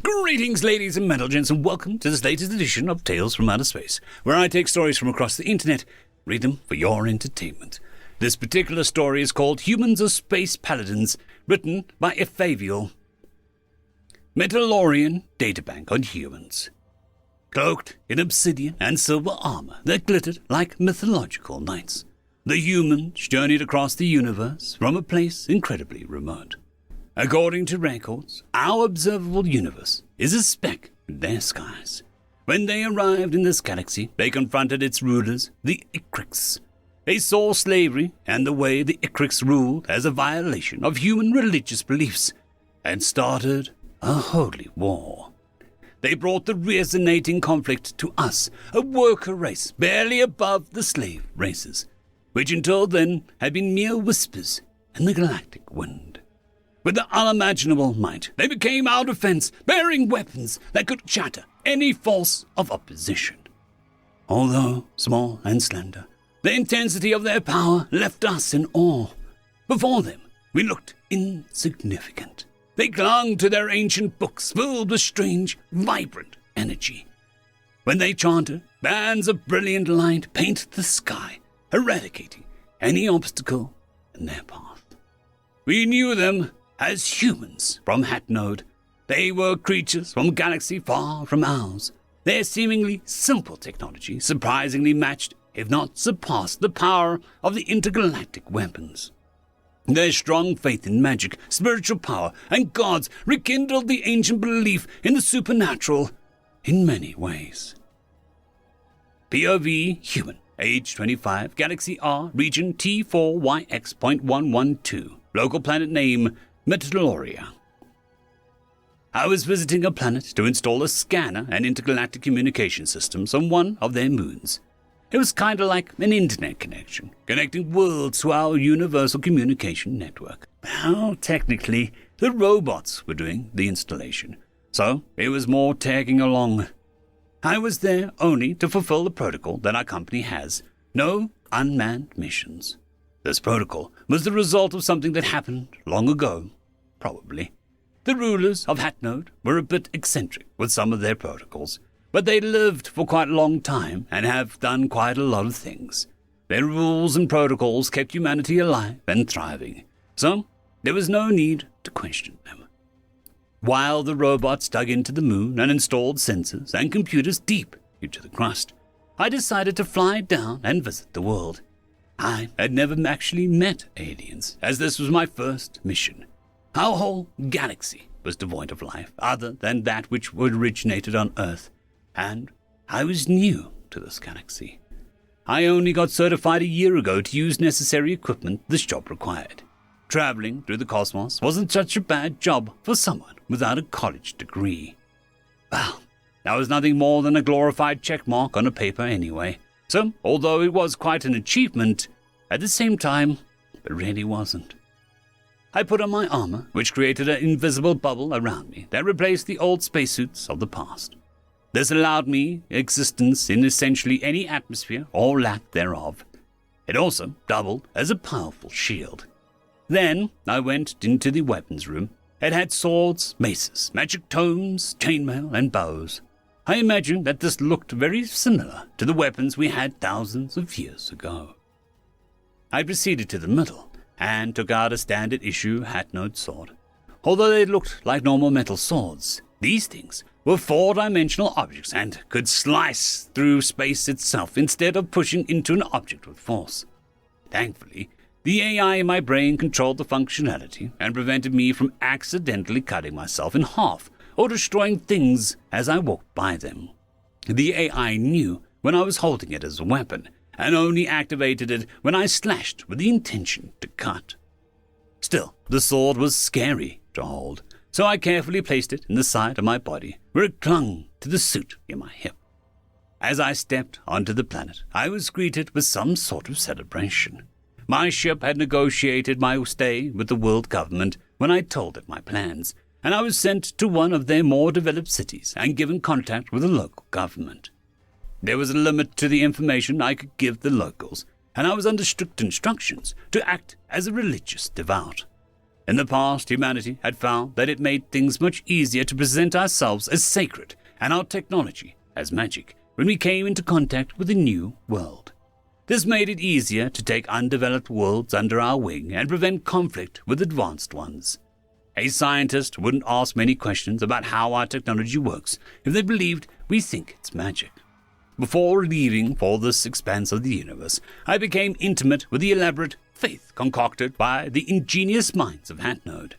Greetings, ladies and metal-gents, and welcome to this latest edition of Tales from Outer Space, where I take stories from across the internet, read them for your entertainment. This particular story is called Humans or Space Paladins, written by efaviel. Metallorian databank on humans. Cloaked in obsidian and silver armor that glittered like mythological knights, the humans journeyed across the universe from a place incredibly remote. According to records, our observable universe is a speck in their skies. When they arrived in this galaxy, they confronted its rulers, the Icrics. They saw slavery and the way the Icrics ruled as a violation of human religious beliefs, and started a holy war. They brought the resonating conflict to us, a worker race barely above the slave races, which until then had been mere whispers in the galactic wind. With their unimaginable might, they became our defense, bearing weapons that could shatter any force of opposition. Although small and slender, the intensity of their power left us in awe. Before them, we looked insignificant. They clung to their ancient books filled with strange, vibrant energy. When they chanted, bands of brilliant light painted the sky, eradicating any obstacle in their path. We knew them as humans from Hatnode. They were creatures from a galaxy far from ours. Their seemingly simple technology surprisingly matched, if not surpassed, the power of the intergalactic weapons. Their strong faith in magic, spiritual power, and gods rekindled the ancient belief in the supernatural in many ways. POV Human, age 25, Galaxy R, region T4YX.112, local planet name Metalloria. I was visiting a planet to install a scanner and intergalactic communication systems on one of their moons. It was kind of like an internet connection, connecting worlds to our universal communication network. Well, technically, the robots were doing the installation, so it was more tagging along. I was there only to fulfill the protocol that our company has: no unmanned missions. This protocol was the result of something that happened long ago, probably. The rulers of Hatnode were a bit eccentric with some of their protocols, but they lived for quite a long time and have done quite a lot of things. Their rules and protocols kept humanity alive and thriving, so there was no need to question them. While the robots dug into the moon and installed sensors and computers deep into the crust, I decided to fly down and visit the world. I had never actually met aliens, as this was my first mission. Our whole galaxy was devoid of life, other than that which originated on Earth, and I was new to this galaxy. I only got certified a year ago to use necessary equipment this job required. Traveling through the cosmos wasn't such a bad job for someone without a college degree. Well, that was nothing more than a glorified checkmark on a paper anyway. So, although it was quite an achievement, at the same time, it really wasn't. I put on my armor, which created an invisible bubble around me that replaced the old spacesuits of the past. This allowed me existence in essentially any atmosphere or lack thereof. It also doubled as a powerful shield. Then I went into the weapons room. It had swords, maces, magic tomes, chainmail, and bows. I imagined that this looked very similar to the weapons we had thousands of years ago. I proceeded to the middle and took out a standard issue Hatnode sword. Although they looked like normal metal swords, these things were four-dimensional objects and could slice through space itself instead of pushing into an object with force. Thankfully, the AI in my brain controlled the functionality and prevented me from accidentally cutting myself in half or destroying things as I walked by them. The AI knew when I was holding it as a weapon, and only activated it when I slashed with the intention to cut. Still, the sword was scary to hold, so I carefully placed it in the side of my body, where it clung to the suit in my hip. As I stepped onto the planet, I was greeted with some sort of celebration. My ship had negotiated my stay with the world government when I told it my plans, and I was sent to one of their more developed cities and given contact with the local government. There was a limit to the information I could give the locals, and I was under strict instructions to act as a religious devout. In the past, humanity had found that it made things much easier to present ourselves as sacred and our technology as magic when we came into contact with a new world. This made it easier to take undeveloped worlds under our wing and prevent conflict with advanced ones. A scientist wouldn't ask many questions about how our technology works if they believed we think it's magic. Before leaving for this expanse of the universe, I became intimate with the elaborate faith concocted by the ingenious minds of Hatnode.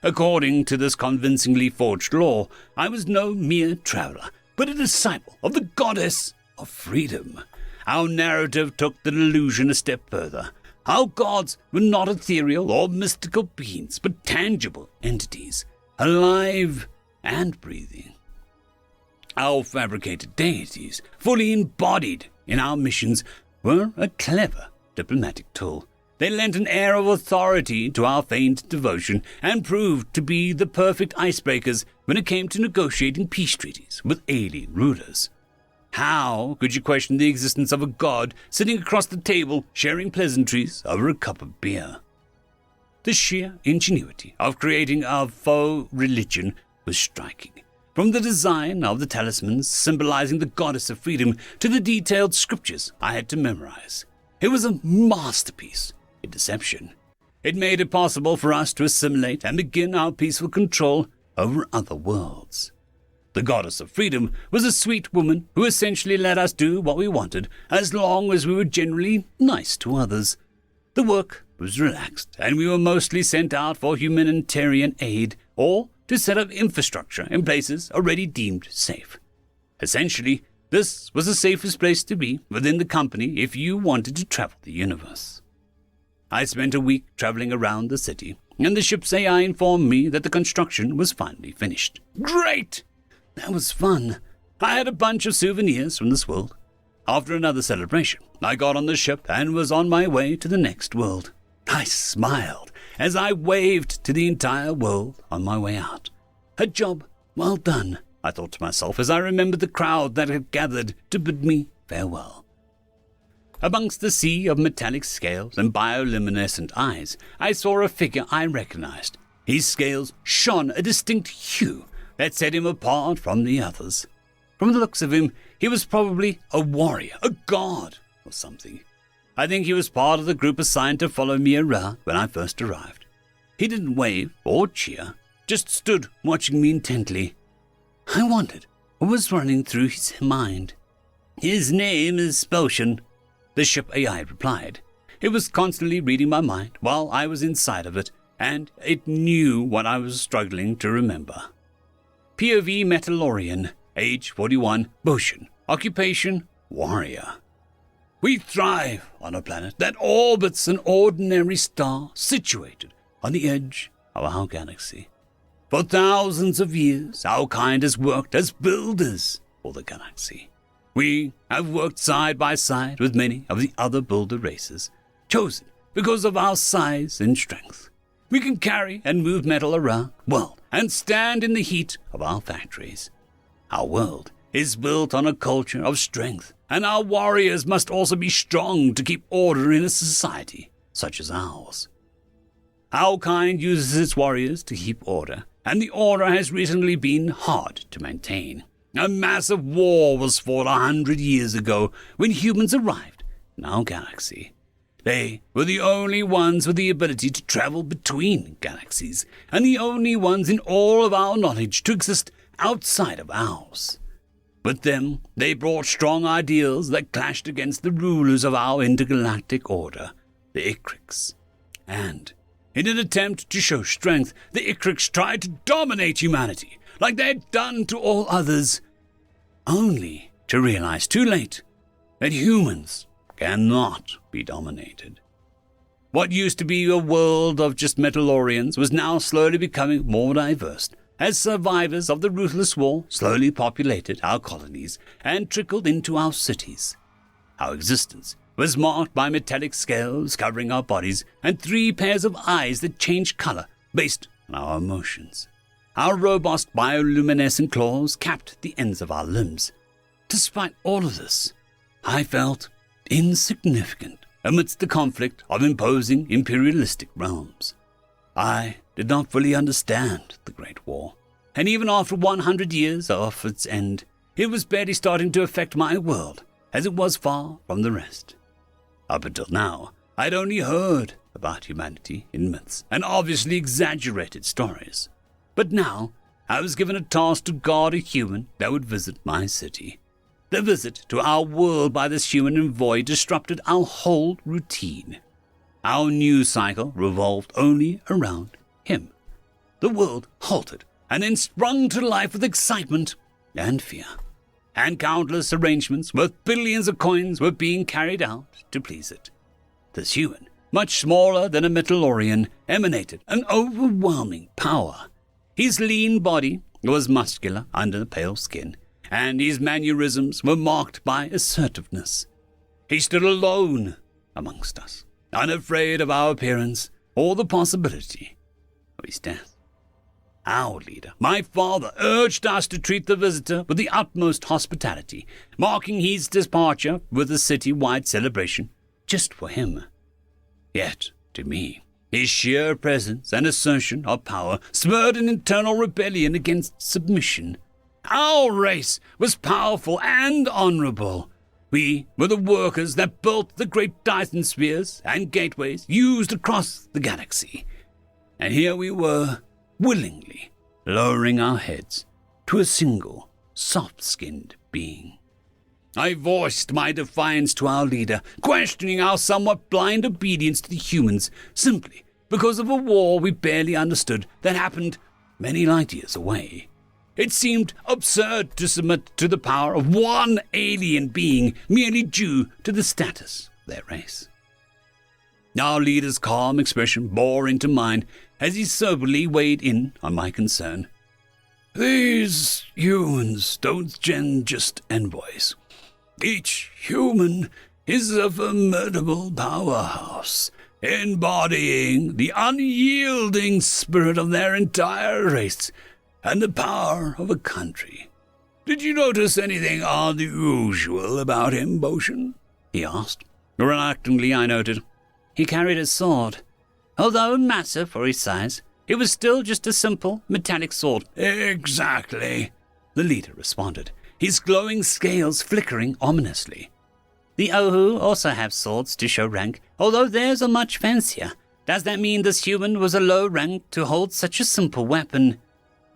According to this convincingly forged law, I was no mere traveler, but a disciple of the goddess of freedom. Our narrative took the delusion a step further. Our gods were not ethereal or mystical beings, but tangible entities, alive and breathing. Our fabricated deities, fully embodied in our missions, were a clever diplomatic tool. They lent an air of authority to our feigned devotion and proved to be the perfect icebreakers when it came to negotiating peace treaties with alien rulers. How could you question the existence of a god sitting across the table sharing pleasantries over a cup of beer? The sheer ingenuity of creating a faux religion was striking. From the design of the talismans symbolizing the goddess of freedom to the detailed scriptures I had to memorize, it was a masterpiece in deception. It made it possible for us to assimilate and begin our peaceful control over other worlds. The goddess of freedom was a sweet woman who essentially let us do what we wanted as long as we were generally nice to others. The work was relaxed, and we were mostly sent out for humanitarian aid or to set up infrastructure in places already deemed safe. Essentially, this was the safest place to be within the company if you wanted to travel the universe. I spent a week traveling around the city, and the ship's AI informed me that the construction was finally finished. Great! That was fun. I had a bunch of souvenirs from this world. After another celebration, I got on the ship and was on my way to the next world. I smiled as I waved to the entire world on my way out. A job well done, I thought to myself as I remembered the crowd that had gathered to bid me farewell. Amongst the sea of metallic scales and bioluminescent eyes, I saw a figure I recognized. His scales shone a distinct hue that set him apart from the others. From the looks of him, he was probably a warrior, a god, or something. I think he was part of the group assigned to follow me around when I first arrived. He didn't wave or cheer, just stood watching me intently. I wondered what was running through his mind. His name is Potion, the ship AI replied. It was constantly reading my mind while I was inside of it, and it knew what I was struggling to remember. POV Metallorian, age 41, Potion, occupation, warrior. We thrive on a planet that orbits an ordinary star situated on the edge of our galaxy. For thousands of years, our kind has worked as builders for the galaxy. We have worked side by side with many of the other builder races, chosen because of our size and strength. We can carry and move metal around the world and stand in the heat of our factories. Our world is built on a culture of strength, and our warriors must also be strong to keep order in a society such as ours. Our kind uses its warriors to keep order, and the order has recently been hard to maintain. A massive war was fought 100 years ago when humans arrived in our galaxy. They were the only ones with the ability to travel between galaxies, and the only ones in all of our knowledge to exist outside of ours. With them, they brought strong ideals that clashed against the rulers of our intergalactic order, the Icrics. And, in an attempt to show strength, the Icrics tried to dominate humanity, like they had done to all others, only to realize too late that humans cannot be dominated. What used to be a world of just Metallorians was now slowly becoming more diverse, as survivors of the ruthless war slowly populated our colonies and trickled into our cities. Our existence was marked by metallic scales covering our bodies and 3 pairs of eyes that changed color based on our emotions. Our robust bioluminescent claws capped the ends of our limbs. Despite all of this, I felt insignificant amidst the conflict of imposing imperialistic realms. I did not fully understand the Great War, and even after 100 years of its end, it was barely starting to affect my world, as it was far from the rest. Up until now, I'd only heard about humanity in myths and obviously exaggerated stories. But now, I was given a task to guard a human that would visit my city. The visit to our world by this human envoy disrupted our whole routine. Our news cycle revolved only around him. The world halted and then sprung to life with excitement and fear. And countless arrangements worth billions of coins were being carried out to please it. This human, much smaller than a Metallorian, emanated an overwhelming power. His lean body was muscular under the pale skin, and his mannerisms were marked by assertiveness. He stood alone amongst us, unafraid of our appearance or the possibility of his death. Our leader, my father, urged us to treat the visitor with the utmost hospitality, marking his departure with a city-wide celebration just for him. Yet, to me, his sheer presence and assertion of power spurred an internal rebellion against submission. Our race was powerful and honorable. We were the workers that built the great Dyson spheres and gateways used across the galaxy. And here we were, willingly lowering our heads to a single, soft-skinned being. I voiced my defiance to our leader, questioning our somewhat blind obedience to the humans, simply because of a war we barely understood that happened many light years away. It seemed absurd to submit to the power of one alien being merely due to the status of their race. Our leader's calm expression bore into mine as he soberly weighed in on my concern. These humans don't just envoys. Each human is a formidable powerhouse, embodying the unyielding spirit of their entire race and the power of a country. Did you notice anything unusual about him, Boshin? He asked. Reluctantly, I noted. He carried a sword. Although massive for his size, it was still just a simple, metallic sword. Exactly, the leader responded, his glowing scales flickering ominously. The Ohu also have swords to show rank, although theirs are much fancier. Does that mean this human was a low rank to hold such a simple weapon?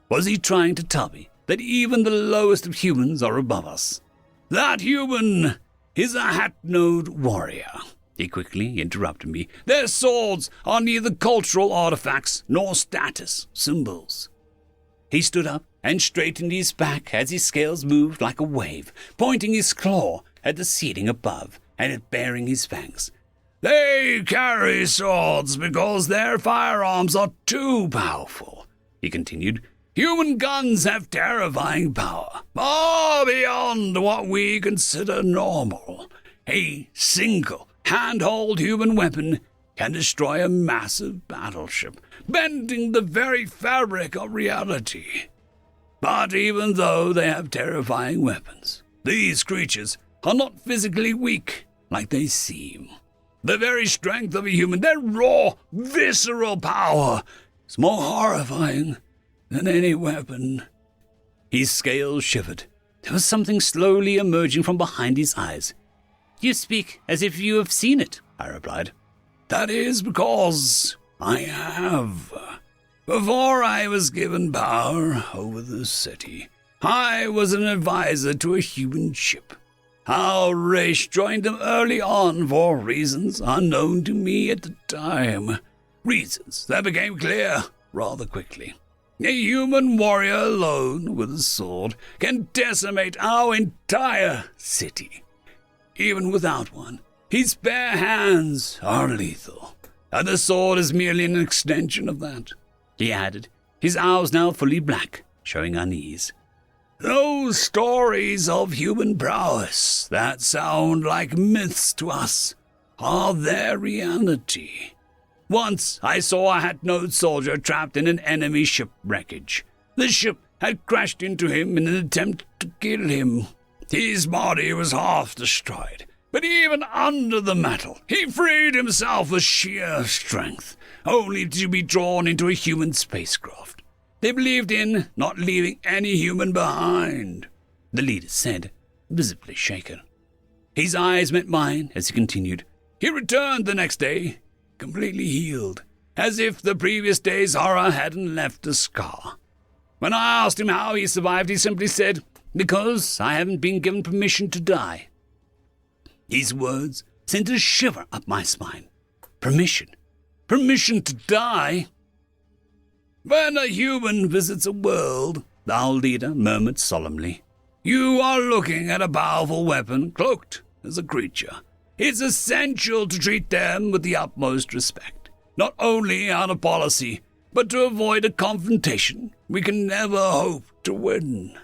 Was he trying to tell me that even the lowest of humans are above us? That human is a hat-node warrior, he quickly interrupted me. Their swords are neither cultural artifacts nor status symbols. He stood up and straightened his back as his scales moved like a wave, pointing his claw at the ceiling above and at baring his fangs. They carry swords because their firearms are too powerful, he continued. Human guns have terrifying power, far beyond what we consider normal. A single handheld human weapon can destroy a massive battleship, bending the very fabric of reality. But even though they have terrifying weapons, these creatures are not physically weak like they seem. The very strength of a human, their raw, visceral power, is more horrifying than any weapon. His scales shivered. There was something slowly emerging from behind his eyes. You speak as if you have seen it, I replied. That is because I have. Before I was given power over the city, I was an advisor to a human ship. Our race joined them early on for reasons unknown to me at the time. Reasons that became clear rather quickly. A human warrior alone with a sword can decimate our entire city. Even without one, his bare hands are lethal, and the sword is merely an extension of that, he added, his eyes now fully black, showing unease. Those stories of human prowess that sound like myths to us are their reality. Once I saw a hat-node soldier trapped in an enemy ship wreckage. The ship had crashed into him in an attempt to kill him. His body was half destroyed, but even under the metal, he freed himself with sheer strength, only to be drawn into a human spacecraft. They believed in not leaving any human behind, the leader said, visibly shaken. His eyes met mine as he continued. He returned the next day, completely healed, as if the previous day's horror hadn't left a scar. When I asked him how he survived, he simply said, because I haven't been given permission to die. His words sent a shiver up my spine. Permission? Permission to die? When a human visits a world, our leader murmured solemnly, you are looking at a powerful weapon cloaked as a creature. It's essential to treat them with the utmost respect, not only out of policy, but to avoid a confrontation we can never hope to win.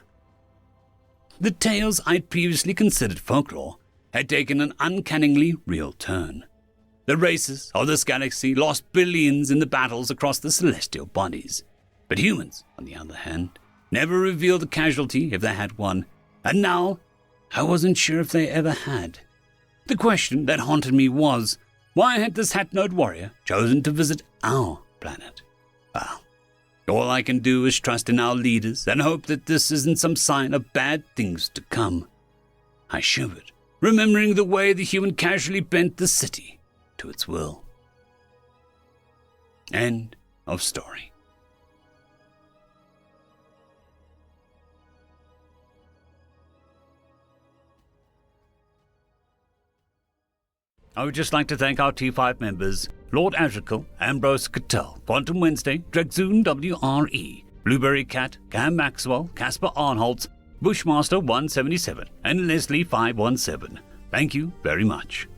The tales I'd previously considered folklore had taken an uncannily real turn. The races of this galaxy lost billions in the battles across the celestial bodies, but humans, on the other hand, never revealed a casualty if they had one, and now I wasn't sure if they ever had. The question that haunted me was, why had this hat-nosed warrior chosen to visit our planet? Well, all I can do is trust in our leaders and hope that this isn't some sign of bad things to come. I shivered, remembering the way the human casually bent the city to its will. End of story. I would just like to thank our T5 members, Lord Azrakal, Ambrose Cattell, Quantum Wednesday, Drexoon WRE, Blueberry Cat, Cam Maxwell, Casper Arnholtz, Bushmaster 177, and Leslie 517. Thank you very much.